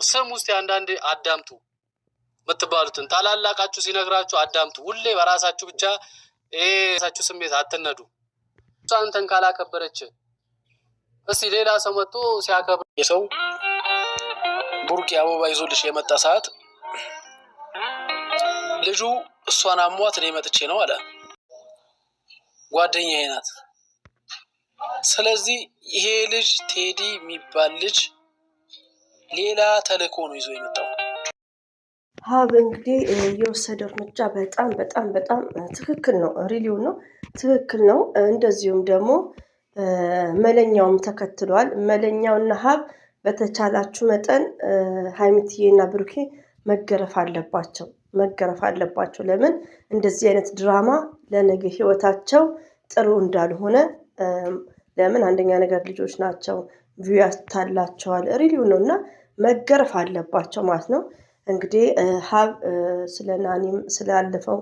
ስም ውስጥ አንዳንዴ አዳምጡ ምትባሉትን ታላላቃችሁ ሲነግራችሁ አዳምጡ። ሁሌ በራሳችሁ ብቻ ራሳችሁ ስሜት አትነዱ። አንተን ካላከበረች እስቲ ሌላ ሰው መጥቶ ሲያከብር የሰው ቡርኪ አበባ ይዞልሽ የመጣ ሰዓት ልጁ እሷን አሟት እኔ መጥቼ ነው አለ። ጓደኛዬ ናት። ስለዚህ ይሄ ልጅ ቴዲ የሚባል ልጅ ሌላ ተልእኮ ነው ይዞ የመጣው። ሀብ እንግዲህ የወሰደው እርምጃ በጣም ትክክል ነው። ሪሊው ነው፣ ትክክል ነው። እንደዚሁም ደግሞ መለኛውም ተከትሏል። መለኛውና ሀብ በተቻላችሁ መጠን ሀይሚትዬና ብሩኬ መገረፍ አለባቸው። ለምን እንደዚህ አይነት ድራማ ለነገ ህይወታቸው ጥሩ እንዳልሆነ ለምን አንደኛ ነገር ልጆች ናቸው፣ ቪው ያስታላቸዋል። ሪሊው ነው እና መገረፍ አለባቸው ማለት ነው። እንግዲህ ሀብ ስለ ናኒም ስላለፈው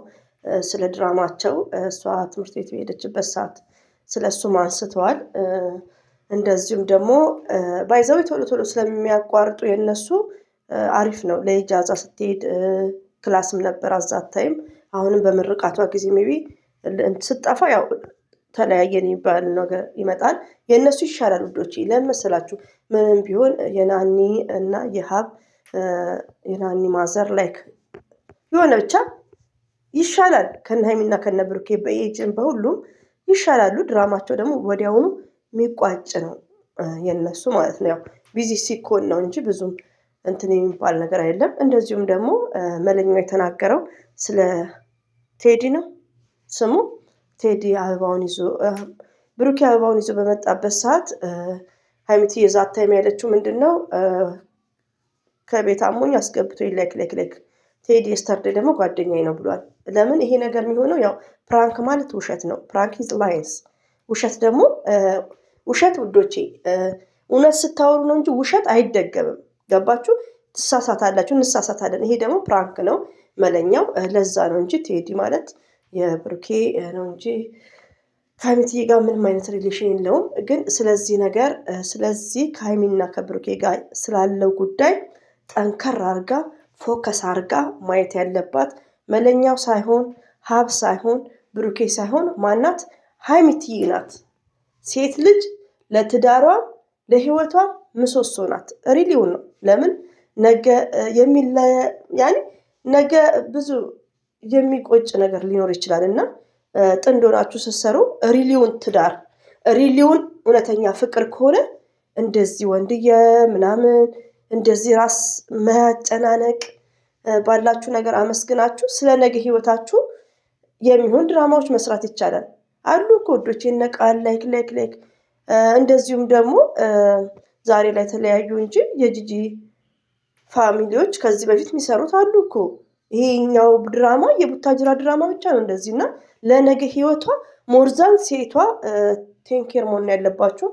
ስለ ድራማቸው እሷ ትምህርት ቤት በሄደችበት ሰዓት ስለ እሱም አንስተዋል። እንደዚሁም ደግሞ ባይዘው ቶሎ ስለሚያቋርጡ የነሱ አሪፍ ነው። ለኢጃዛ ስትሄድ ክላስም ነበር አዛታይም። አሁንም በምርቃቷ ጊዜ ሜቢ ስጠፋ ያው ተለያየን የሚባል ነገር ይመጣል። የእነሱ ይሻላል ውዶች። ለምን መሰላችሁ? ምንም ቢሆን የናኒ እና የሀብ የናኒ ማዘር ላይክ የሆነ ብቻ ይሻላል ከነ ሀይሚና ከነ ብሩኬ በኤጅም በሁሉም ይሻላሉ። ድራማቸው ደግሞ ወዲያውኑ የሚቋጭ ነው የነሱ ማለት ነው። ያው ቢዚ ሲኮን ነው እንጂ ብዙም እንትን የሚባል ነገር አይደለም። እንደዚሁም ደግሞ መለኛው የተናገረው ስለ ቴዲ ነው። ስሙ ቴዲ አበባውን ይዞ ብሩኬ አበባውን ይዞ በመጣበት ሰዓት ሀይሚቲ የዛታ የሚያለችው ምንድነው? ከቤት አሞኝ አስገብቶ ላይክ ቴዲ የስተርዴ ደግሞ ጓደኛዬ ነው ብሏል። ለምን ይሄ ነገር የሚሆነው? ያው ፕራንክ ማለት ውሸት ነው። ፕራንክ ኢዝ ላይንስ። ውሸት ደግሞ ውሸት ውዶቼ እውነት ስታወሩ ነው እንጂ ውሸት አይደገምም። ገባችሁ? ትሳሳታላችሁ፣ እንሳሳታለን። ይሄ ደግሞ ፕራንክ ነው መለኛው። ለዛ ነው እንጂ ቴዲ ማለት የብሩኬ ነው እንጂ ከሀይሚትዬ ጋር ምንም አይነት ሪሌሽን የለውም። ግን ስለዚህ ነገር ስለዚህ ከሀይሚና ከብሩኬ ጋር ስላለው ጉዳይ ጠንከር አርጋ ፎከስ አርጋ ማየት ያለባት መለኛው ሳይሆን ሀብ ሳይሆን ብሩኬ ሳይሆን ማናት? ሀይሚትዬ ናት። ሴት ልጅ ለትዳሯም ለህይወቷም ምሰሶ ናት። ሪሊውን ነው። ለምን ነገ ብዙ የሚቆጭ ነገር ሊኖር ይችላል እና ጥንድ ሆናችሁ ስትሰሩ ሪሊውን ትዳር ሪሊውን እውነተኛ ፍቅር ከሆነ እንደዚህ ወንድየ ምናምን እንደዚህ ራስ መጨናነቅ ባላችሁ ነገር አመስግናችሁ ስለ ነገ ህይወታችሁ የሚሆን ድራማዎች መስራት ይቻላል። አሉ ኮዶች ይነቃል ላይክ እንደዚሁም ደግሞ ዛሬ ላይ ተለያዩ እንጂ የጂጂ ፋሚሊዎች ከዚህ በፊት የሚሰሩት አሉ እኮ። ይሄኛው ድራማ የቡታጅራ ድራማ ብቻ ነው እንደዚህ እና ለነገ ህይወቷ ሞርዛን ሴቷ ቴንኬር መሆን ያለባችሁ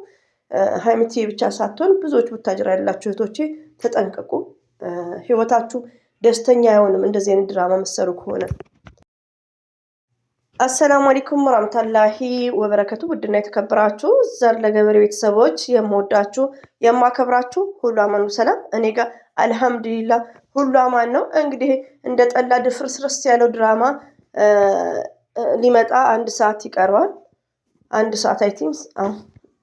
ሀይሚትዬ ብቻ ሳትሆን ብዙዎች ቡታጅራ ያላችሁ እህቶቼ ተጠንቀቁ። ህይወታችሁ ደስተኛ አይሆንም እንደዚህ አይነት ድራማ መሰሩ ከሆነ። አሰላሙ አለይኩም ወራህመቱላሂ ወበረከቱ። ውድና የተከበራችሁ ዘር ለገበሬ ቤተሰቦች የምወዳችሁ የማከብራችሁ ሁሉ አማኑ ሰላም፣ እኔ ጋር አልሐምዱሊላህ ሁሉ አማን ነው። እንግዲህ እንደ ጠላ ድፍርስርስ ያለው ድራማ ሊመጣ አንድ ሰዓት ይቀረዋል። አንድ ሰዓት አይ ቲንክ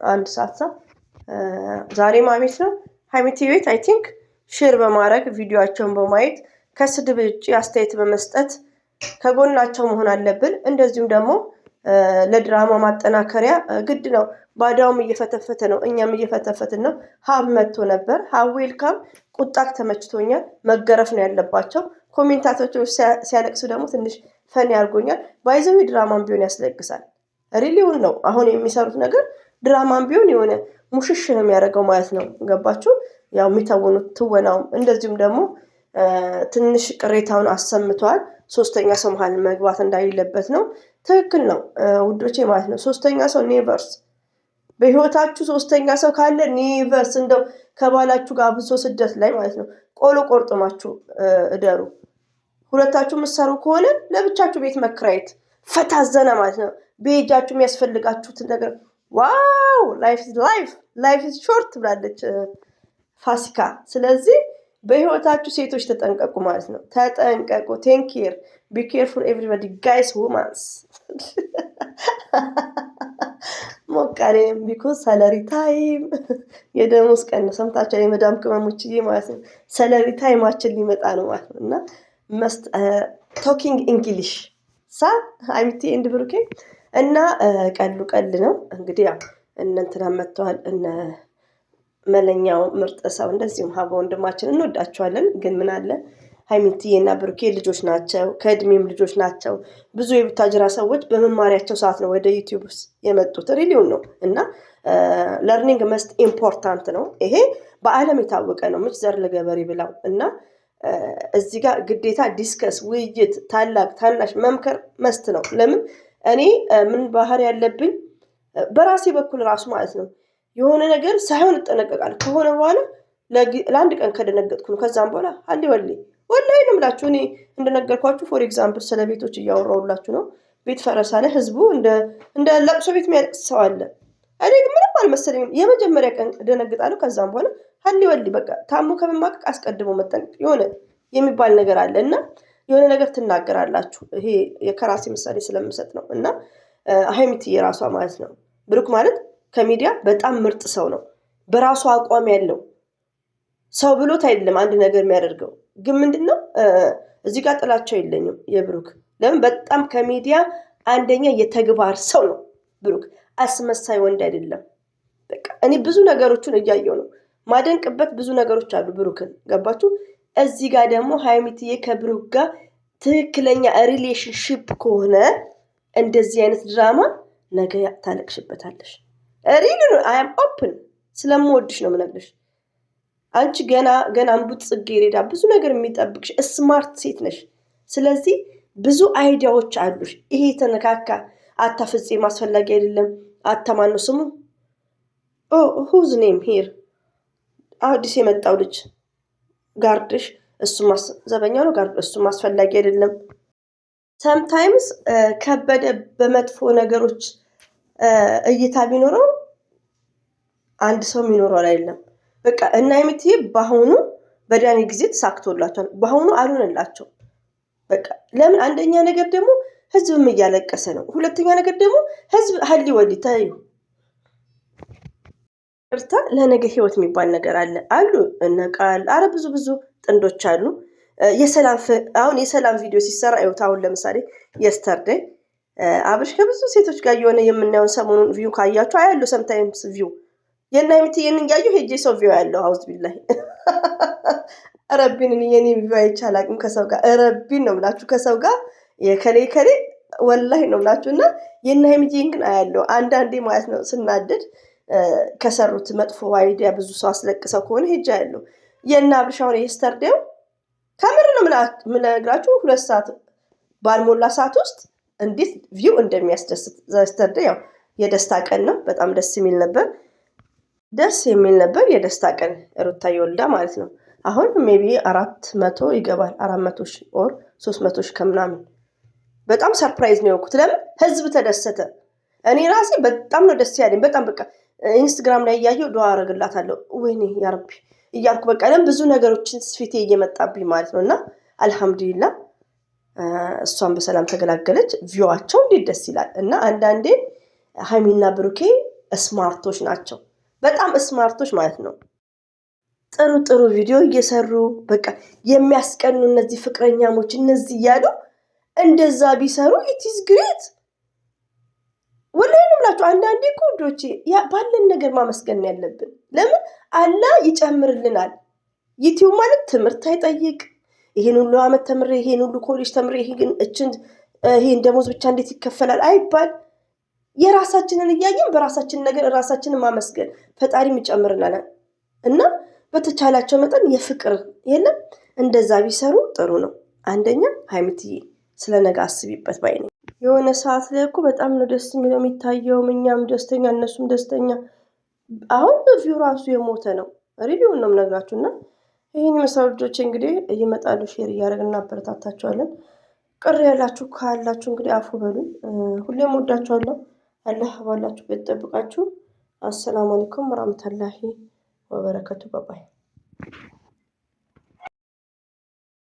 አንድ ሰዓት ዛሬ ማቤት ነው ሀይሚትዬ ቤት አይ ቲንክ ሼር በማድረግ ቪዲዮአቸውን በማየት ከስድብ ውጪ አስተያየት በመስጠት ከጎናቸው መሆን አለብን። እንደዚሁም ደግሞ ለድራማ ማጠናከሪያ ግድ ነው። ባዳውም እየፈተፈተ ነው፣ እኛም እየፈተፈትን ነው። ሀብ መጥቶ ነበር። ሀብ ዌልካም። ቁጣክ ተመችቶኛል። መገረፍ ነው ያለባቸው። ኮሜንታቶች ሲያለቅሱ ደግሞ ትንሽ ፈን ያርጎኛል። ባይዘው ድራማም ቢሆን ያስለቅሳል። ሪሊውን ነው አሁን የሚሰሩት ነገር። ድራማም ቢሆን የሆነ ሙሽሽ ነው የሚያደርገው ማለት ነው። ገባችሁ? ያው የሚተውኑት ትወናውም እንደዚሁም ደግሞ ትንሽ ቅሬታውን አሰምተዋል። ሶስተኛ ሰው መሀል መግባት እንዳሌለበት ነው። ትክክል ነው ውዶቼ ማለት ነው። ሶስተኛ ሰው ኔቨርስ። በህይወታችሁ ሶስተኛ ሰው ካለ ኔቨርስ። እንደው ከባላችሁ ጋር ብሶ ስደት ላይ ማለት ነው ቆሎ ቆርጥማችሁ እደሩ። ሁለታችሁ ምሰሩ ከሆነ ለብቻችሁ ቤት መከራየት ፈታዘና ማለት ነው። በእጃችሁ የሚያስፈልጋችሁትን ነገር ዋው ላይፍ ኢዝ ሾርት ብላለች ፋሲካ። ስለዚህ በህይወታችሁ ሴቶች ተጠንቀቁ ማለት ነው። ተጠንቀቁ። ቴክ ኬር ቢ ኬርፉል ኤቭሪባዲ ጋይስ ውማንስ ሞቃሌም ቢኮዝ ሰለሪ ታይም የደሞዝ ቀን ሰምታችሁ የመዳም ቅመሞችዬ ማለት ነው። ሰለሪ ታይማችን ሊመጣ ነው ማለት ነው እና መስት ቶኪንግ እንግሊሽ ሳ አይምቲ ኤንድ ብሩኬ እና ቀሉ ቀል ነው እንግዲህ ያው እንትና መጥተዋል እነ መለኛው ምርጥ ሰው እንደዚሁም ሀቦ ወንድማችን እንወዳቸዋለን። ግን ምን አለ ሃይሚቲዬና ብሩኬ ልጆች ናቸው፣ ከእድሜም ልጆች ናቸው። ብዙ የቡታጅራ ሰዎች በመማሪያቸው ሰዓት ነው ወደ ዩቲዩብ የመጡት። ሪሊውን ነው እና ለርኒንግ መስት ኢምፖርታንት ነው። ይሄ በዓለም የታወቀ ነው። ምች ዘር ለገበሬ ብላው እና እዚህ ጋር ግዴታ ዲስከስ ውይይት፣ ታላቅ ታናሽ መምከር መስት ነው። ለምን እኔ ምን ባህሪ ያለብኝ በራሴ በኩል ራሱ ማለት ነው የሆነ ነገር ሳይሆን እጠነቀቃለሁ። ከሆነ በኋላ ለአንድ ቀን ከደነገጥኩ ነው ከዛም በኋላ አሊ ወላሂ ነው የምላችሁ። እኔ እንደነገርኳችሁ ፎር ኤግዛምፕል ስለ ቤቶች እያወራሁላችሁ ነው። ቤት ፈረሳ ላይ ህዝቡ እንደ ለቅሶ ቤት የሚያለቅስ ሰው አለ። እኔ ግን ምንም አልመሰለኝም። የመጀመሪያ ቀን ደነግጣለሁ። ከዛም በኋላ አሊ በቃ ታሞ ከመማቀቅ አስቀድሞ መጠንቀቅ የሆነ የሚባል ነገር አለ እና የሆነ ነገር ትናገራላችሁ። ይሄ የከራሴ ምሳሌ ስለምሰጥ ነው እና ሃይሚቲዬ የራሷ ማለት ነው ብሩክ ማለት ከሚዲያ በጣም ምርጥ ሰው ነው። በራሱ አቋም ያለው ሰው ብሎት አይደለም አንድ ነገር የሚያደርገው። ግን ምንድነው እዚህ ጋር ጥላቸው የለኝም የብሩክ ለምን በጣም ከሚዲያ አንደኛ የተግባር ሰው ነው ብሩክ። አስመሳይ ወንድ አይደለም። በቃ እኔ ብዙ ነገሮችን እያየው ነው ማደንቅበት ብዙ ነገሮች አሉ ብሩክን። ገባችሁ? እዚህ ጋር ደግሞ ሃይሚቲዬ ከብሩክ ጋር ትክክለኛ ሪሌሽንሺፕ ከሆነ እንደዚህ አይነት ድራማ ነገ ታለቅሽበታለሽ። ሪሊ አይ አም ኦፕን ስለምወድሽ ነው የምነግርሽ። አንቺ ገና አንቡት ጽጌረዳ ብዙ ነገር የሚጠብቅሽ ስማርት ሴት ነሽ። ስለዚህ ብዙ አይዲያዎች አሉሽ። ይሄ ተነካካ አታፍጽ ማስፈላጊ አይደለም። አታማነው ስሙ ሁዝ ኔም ሂር አዲስ የመጣው ልጅ ጋርድሽ እሱ ዘበኛ ነው። ጋርድ እሱ ማስፈላጊ አይደለም። ሰምታይምስ ከበደ በመጥፎ ነገሮች እይታ ቢኖረው አንድ ሰው የሚኖረው አይደለም። በቃ እና ሃይሚቲዬ በአሁኑ በዳኒ ጊዜ ተሳክቶላቸዋል። በአሁኑ አልሆነላቸው። በቃ ለምን አንደኛ ነገር ደግሞ ህዝብም እያለቀሰ ነው። ሁለተኛ ነገር ደግሞ ህዝብ ሀሊ ወዲ ታዩ እርታ ለነገ ህይወት የሚባል ነገር አሉ እነቃል አረ ብዙ ጥንዶች አሉ። አሁን የሰላም ቪዲዮ ሲሰራ አይውት አሁን ለምሳሌ የስተርዴይ አብርሽ ከብዙ ሴቶች ጋር የሆነ የምናየውን ሰሞኑን ቪው ካያችሁ አያለሁ። ሰምታይምስ ቪው የና ሃይሚቲዬን እያየሁ ሄጄ ሰው ቪው ያለው አውዝ ቢላሂ ረቢን የኔ ቪው አይቻላቅም ከሰው ጋር ረቢን ነው ብላችሁ ከሰው ጋር የከሌ ወላሂ ነው ብላችሁ እና የና ሃይሚቲዬን ግን አያለሁ አንዳንዴ ማለት ነው ስናደድ ከሰሩት መጥፎ አይዲያ ብዙ ሰው አስለቅሰው ከሆነ ሄጄ ያለው የና አብርሽ አሁን የስተርዴው ከምር ነው የምነግራችሁ 2 ሰዓት ባልሞላ ሰዓት ውስጥ እንዴት ቪው እንደሚያስደስት የስተርዴው ያው የደስታ ቀን ነው። በጣም ደስ የሚል ነበር የደስታ ቀን ሩታ ይወልዳ ማለት ነው። አሁን ሜቢ 400 ይገባል 400 ሺህ ኦር 300 ሺህ ከምናምን በጣም ሰርፕራይዝ ነው የሆንኩት። ለምን ህዝብ ተደሰተ። እኔ ራሴ በጣም ነው ደስ ያለኝ። በጣም በቃ ኢንስታግራም ላይ እያየሁ ዱዓ አረግላታለሁ ወይኔ ያ ረቢ እያልኩ በቃ ለምን ብዙ ነገሮችን ስፊቴ እየመጣብኝ ማለት ነው እና አልሐምዱሊላህ እሷን በሰላም ተገላገለች። ቪዋቸው እንዴት ደስ ይላል። እና አንዳንዴ ሃይሚና ብሩኬ ስማርቶች ናቸው። በጣም ስማርቶች ማለት ነው። ጥሩ ቪዲዮ እየሰሩ በቃ የሚያስቀኑ እነዚህ ፍቅረኛሞች እነዚህ እያሉ እንደዛ ቢሰሩ ኢትስ ግሬት ወላሂ ነው የምላችሁ። አንዳንዴ ኮዶቼ ባለን ነገር ማመስገን ያለብን። ለምን አላህ ይጨምርልናል። ዩቲዩብ ማለት ትምህርት አይጠይቅ። ይሄን ሁሉ አመት ተምሬ ይሄን ሁሉ ኮሌጅ ተምሬ ይሄን ደሞዝ ብቻ እንዴት ይከፈላል አይባል። የራሳችንን እያየን በራሳችን ነገር ራሳችንን ማመስገን ፈጣሪም ይጨምርልናል። እና በተቻላቸው መጠን የፍቅር የለም እንደዛ ቢሰሩ ጥሩ ነው። አንደኛ ሃይሚቲዬ ስለነገ አስቢበት ባይ ነኝ። የሆነ ሰዓት ላይ እኮ በጣም ነው ደስ የሚለው የሚታየው። እኛም ደስተኛ እነሱም ደስተኛ። አሁን ቪው ራሱ የሞተ ነው። ሪቪውን ነው የምነግራችሁና ይህን የመሰሉ ልጆች እንግዲህ እየመጣሉ ሼር እያደረግን እናበረታታቸዋለን። ቅር ያላችሁ ካላችሁ እንግዲህ አፉ በሉን። ሁሌም ወዳችኋለሁ። አላህ ባላችሁበት ይጠብቃችሁ። አሰላሙ አለይኩም ወራህመቱላሂ ወበረከቱ። ባባይ